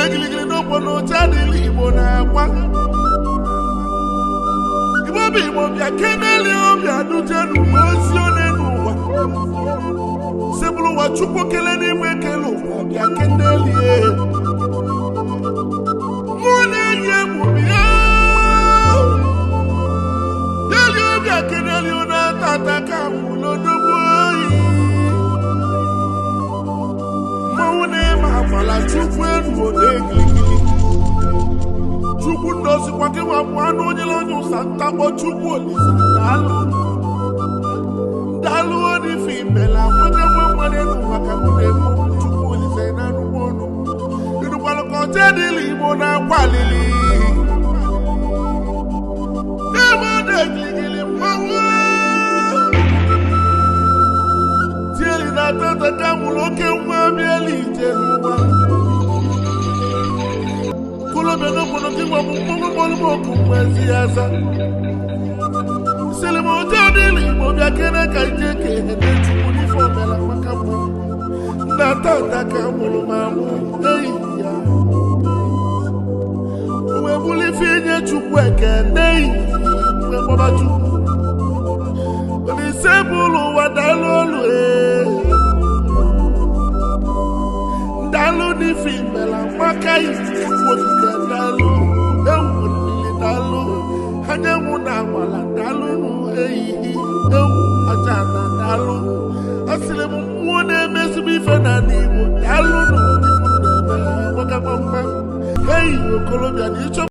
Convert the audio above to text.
Egili no bono chadili Igbo na akwa Igbo bi Igbo bia keneli obi adujenu ozi onenu wa Sebulu wa chukwu kele n'ime kele ụwa bia keneli Mune ye mubia Yeli obi akeneli ona tata kamu lodoboyi Mune mafala chukwu enu odegili Chukwu ndozi kwa kiwa mwanu onyele onye usanta bo chukwu olisa Dalu oni fimela mwede mwede numaka mwede chukwu olisa inanu bono Inukwalo kote dili Igbo na kwalili Nemo degili mwawu Tieli na tata kamuloke mwamieli jenuwa Beno kono kiwa mungu moku mwezi asa Silimu jadili Mbobia kene kaijeke Hende chukuni fomela makamu Natata kamulu mamu Eya Uwe muli finye chukweke Nei Uwe mbaba chukwu Wani sebulu wadalolu Dalu ni fimela Makai Wodike dalu Ewu nili dalu Hanyamu na wala dalu nu eyi Ewu ajana dalu Asilimu mwone mesubi fena nimu Dalu nu Waka mamba Hey Okolobia ni icho